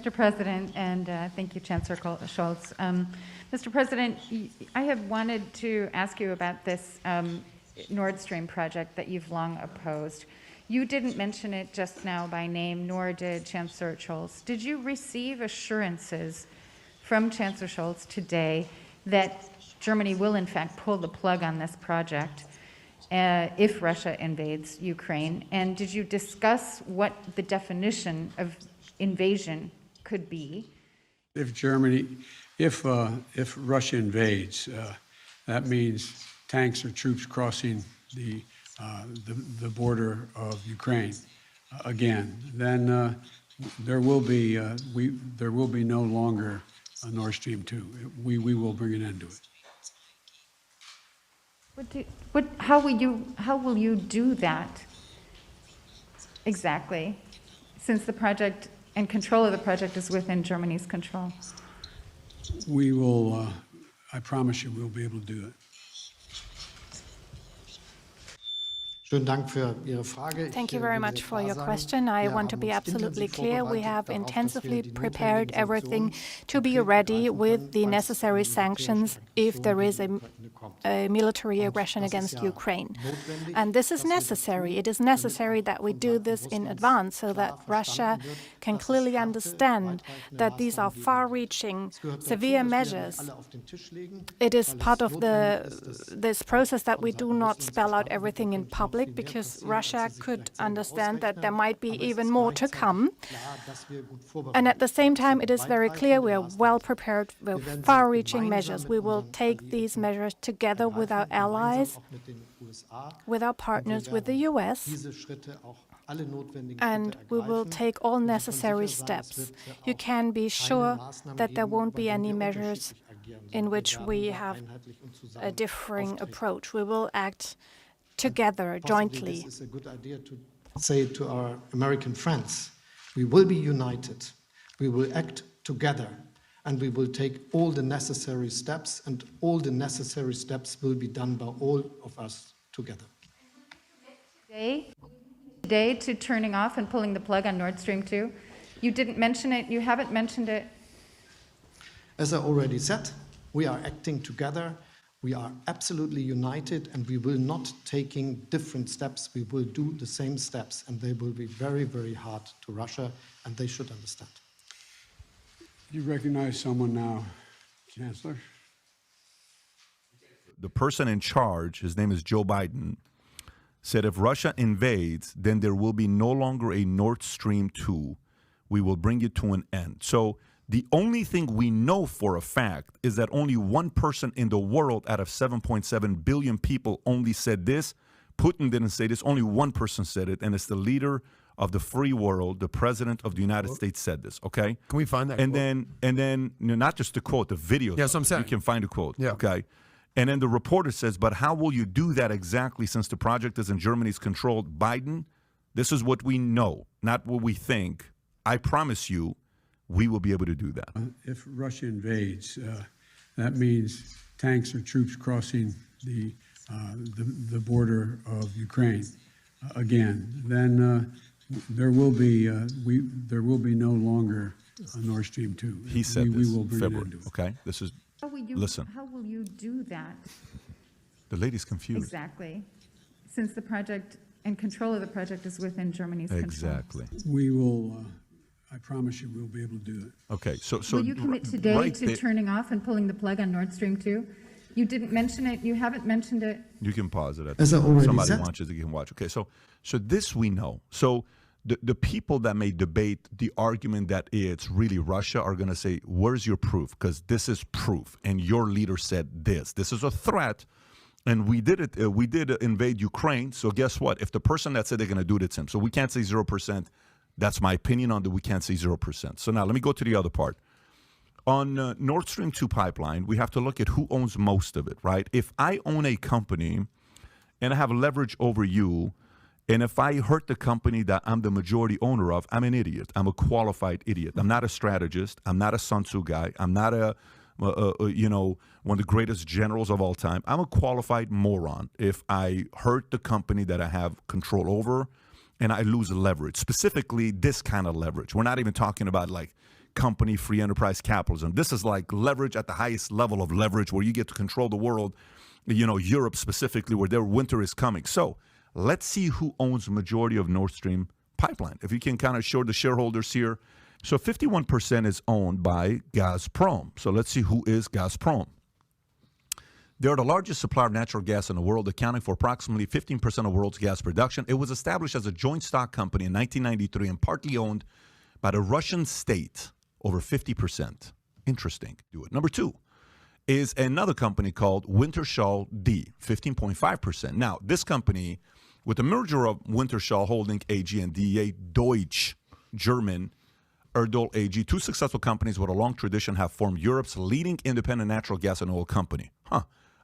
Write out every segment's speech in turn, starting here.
Mr. President, and thank you, Chancellor Scholz. Mr. President, I have wanted to ask you about this Nord Stream project that you've long opposed. You didn't mention it just now by name, nor did Chancellor Scholz. Did you receive assurances from Chancellor Scholz today that Germany will in fact pull the plug on this project if Russia invades Ukraine? And did you discuss what the definition of invasion could be? If Russia invades, that means tanks or troops crossing the border of Ukraine again. Then there will be no longer a Nord Stream 2. We will bring an end to it. How will you do that exactly, since the project and control of the project is within Germany's control? We will, I promise you, we'll be able to do it. Thank you very much for your question. I want to be absolutely clear. We have intensively prepared everything to be ready with the necessary sanctions if there is a military aggression against Ukraine. And this is necessary. It is necessary that we do this in advance so that Russia can clearly understand that these are far-reaching, severe measures. It is part of this process that we do not spell out everything in public, because Russia could understand that there might be even more to come. And at the same time, it is very clear we are well prepared with far-reaching measures. We will take these measures together with our allies, with our partners, with the US, and we will take all necessary steps. You can be sure that there won't be any measures in which we have a differing approach. We will act together, jointly. This is a good idea to say to our American friends, we will be united, we will act together, and we will take all the necessary steps, and all the necessary steps will be done by all of us together. Today to turning off and pulling the plug on Nord Stream 2? You didn't mention it, you haven't mentioned it. As I already said, we are acting together. We are absolutely united, and we will not taking different steps. We will do the same steps, and they will be very, very hard to Russia, and they should understand. You recognize someone now, Chancellor? The person in charge, his name is Joe Biden, said if Russia invades, then there will be no longer a Nord Stream 2. We will bring it to an end. So the only thing we know for a fact is that only one person in the world out of 7.7 billion people only said this. Putin didn't say this. Only one person said it, and it's the leader of the free world, the president of the United States said this, okay? Can we find that and quote? then not just the quote, the video. Yes, I'm saying. You can find a quote, yeah. Okay? And then the reporter says, but how will you do that exactly since the project is in Germany's control? Biden, this is what we know, not what we think. I promise you, we will be able to do that. If Russia invades, that means tanks or troops crossing the border of Ukraine again. Then there will be no longer a Nord Stream 2. He said we this will bring February. an end to it. Okay, this is. Listen. How will you do that? The lady's confused. Exactly, since the project and control of the project is within Germany's Exactly. control. We will. I promise you, we'll be able to do it. Okay, so Will you commit today right to there, turning off and pulling the plug on Nord Stream 2? You didn't mention it. You haven't mentioned it. You can pause it. As I already Somebody said. watches it, you can watch. Okay, so this we know. So the people that may debate the argument that it's really Russia are going to say, where's your proof? Because this is proof, and your leader said this. This is a threat, and we did it. We did invade Ukraine. So guess what? If the person that said they're going to do it, it's him. So we can't say 0%. That's my opinion on that. We can't say 0%. So now let me go to the other part. On Nord Stream 2 pipeline, we have to look at who owns most of it, right? If I own a company and I have leverage over you, and if I hurt the company that I'm the majority owner of, I'm an idiot. I'm a qualified idiot. I'm not a strategist. I'm not a Sun Tzu guy. I'm not one of the greatest generals of all time. I'm a qualified moron if I hurt the company that I have control over and I lose leverage, specifically this kind of leverage. We're not even talking about like company, free enterprise capitalism. This is like leverage at the highest level of leverage where you get to control the world, Europe specifically, where their winter is coming. So let's see who owns the majority of Nord Stream pipeline. If you can kind of show the shareholders here. So 51% is owned by Gazprom. So let's see who is Gazprom. They're the largest supplier of natural gas in the world, accounting for approximately 15% of the world's gas production. It was established as a joint stock company in 1993 and partly owned by the Russian state, over 50%. Interesting. Do it. Number 2 is another company called Wintershall D, 15.5%. Now, this company, with the merger of Wintershall Holding AG and DEA Deutsch German Erdol AG, 2 successful companies with a long tradition, have formed Europe's leading independent natural gas and oil company.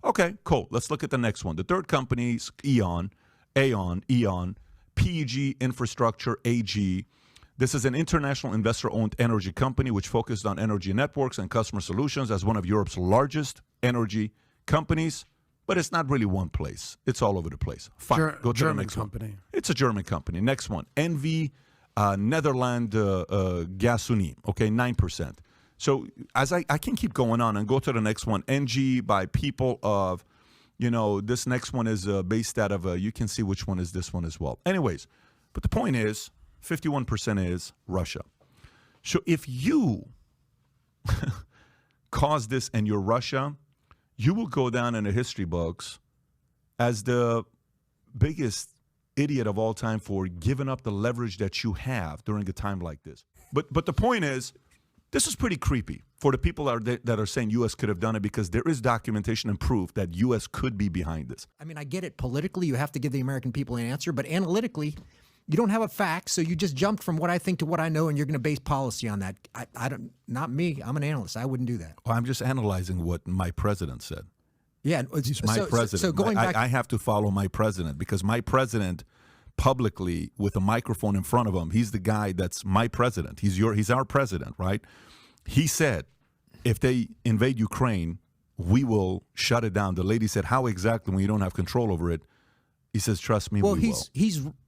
Okay, cool. Let's look at the next one. The third company is Aeon, PEG Infrastructure AG. This is an international investor-owned energy company which focused on energy networks and customer solutions as one of Europe's largest energy companies. But it's not really one place. It's all over the place. Fine. Go to German the next company. one. It's a German company. Next one. NV Netherland Gasunie. Okay, 9%. So as I can keep going on and go to the next one. NG by people of, this next one is based out of, you can see which one is this one as well. Anyways, but the point is, 51% is Russia. So if you cause this and you're Russia, you will go down in the history books as the biggest idiot of all time for giving up the leverage that you have during a time like this. But the point is, this is pretty creepy for the people that are saying U.S. could have done it, because there is documentation and proof that U.S. could be behind this. I mean, I get it. Politically, you have to give the American people an answer, but analytically, you don't have a fact, so you just jumped from what I think to what I know, and you're going to base policy on that. I don't. Not me. I'm an analyst. I wouldn't do that. Well, I'm just analyzing what my president said. Yeah, He's my president. So going back, I have to follow my president, because my president, publicly with a microphone in front of him, he's the guy that's my president. He's our president, right? He said, if they invade Ukraine, we will shut it down. The lady said, how exactly when you don't have control over it? He says, trust me, we will.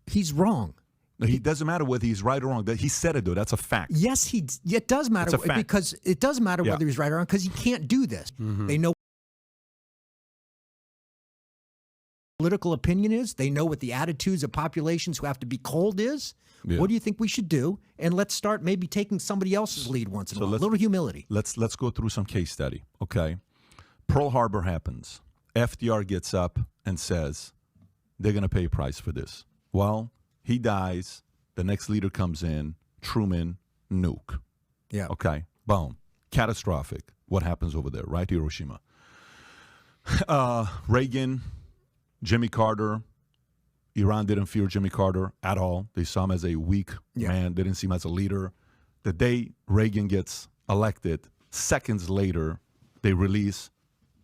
He's wrong. It doesn't matter whether he's right or wrong. He said it, though. That's a fact. Yes, it does matter, because it does matter whether he's right or wrong, because he can't do this. Mm-hmm. They know political opinion is. They know what the attitudes of populations who have to be cold is. Yeah. What do you think we should do? And let's start maybe taking somebody else's lead once in a while. A little humility. Let's go through some case study, okay? Pearl Harbor happens. FDR gets up and says they're going to pay a price for this. Well, he dies. The next leader comes in. Truman, nuke. Yeah. Okay, boom. Catastrophic. What happens over there, right? Hiroshima. Reagan, Jimmy Carter. Iran didn't fear Jimmy Carter at all. They saw him as a weak man. They didn't see him as a leader. The day Reagan gets elected, seconds later, they release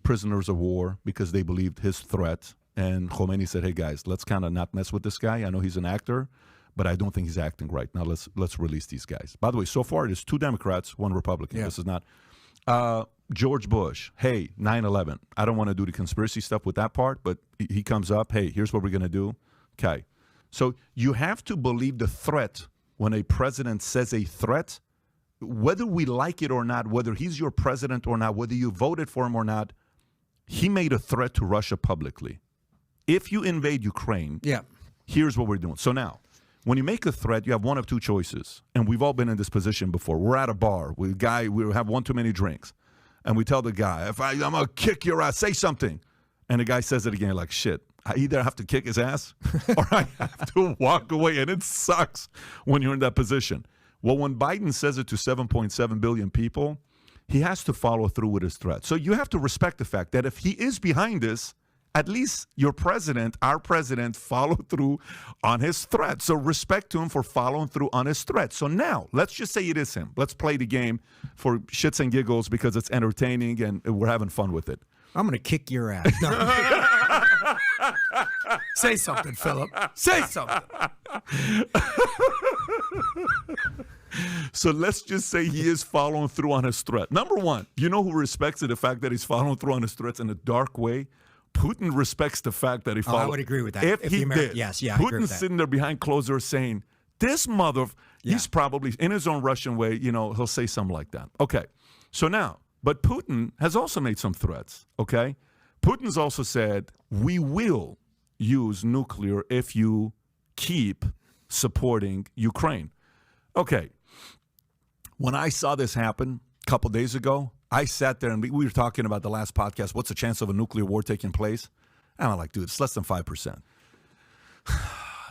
prisoners of war because they believed his threat. And Khomeini said, hey, guys, let's kind of not mess with this guy. I know he's an actor, but I don't think he's acting right. Now let's release these guys. By the way, so far, there's 2 Democrats, 1 Republican. Yeah. This is not... George Bush, hey, 9/11. I don't want to do the conspiracy stuff with that part, but he comes up, hey, here's what we're going to do. Okay. So you have to believe the threat when a president says a threat, whether we like it or not, whether he's your president or not, whether you voted for him or not. He made a threat to Russia publicly. If you invade Ukraine, here's what we're doing. So now, when you make a threat, you have one of 2 choices. And we've all been in this position before. We're at a bar. We have one too many drinks. And we tell the guy, I'm going to kick your ass, say something. And the guy says it again, like, shit, I either have to kick his ass or I have to walk away. And it sucks when you're in that position. Well, when Biden says it to 7.7 billion people, he has to follow through with his threat. So you have to respect the fact that if he is behind this, at least your president, our president, followed through on his threat. So respect to him for following through on his threat. So now, let's just say it is him. Let's play the game for shits and giggles because it's entertaining and we're having fun with it. I'm going to kick your ass. No. Say something, Philip. Say something. So let's just say he is following through on his threat. Number one, you know who respects the fact that he's following through on his threats in a dark way? Putin respects the fact that he followed. I would agree with that. If he did, yes, I agree with Putin's that. sitting there behind closed doors saying, this He's probably, in his own Russian way, he'll say something like that. Okay. So now, but Putin has also made some threats, okay? Putin's also said, we will use nuclear if you keep supporting Ukraine. Okay. When I saw this happen a couple days ago, I sat there and we were talking about the last podcast, what's the chance of a nuclear war taking place? And I'm like, dude, it's less than 5%.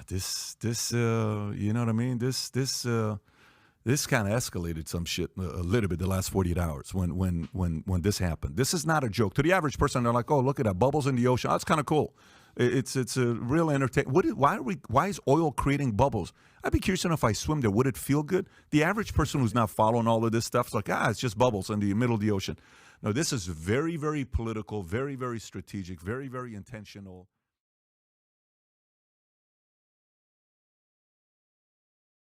This, you know what I mean? This kind of escalated some shit a little bit the last 48 hours when this happened. This is not a joke. To the average person, they're like, oh, look at that, bubbles in the ocean. Oh, that's kind of cool. It's a real entertainment. Why is oil creating bubbles? I'd be curious to know if I swim there, would it feel good? The average person who's not following all of this stuff is like, it's just bubbles in the middle of the ocean. No, this is very, very political, very, very strategic, very, very intentional.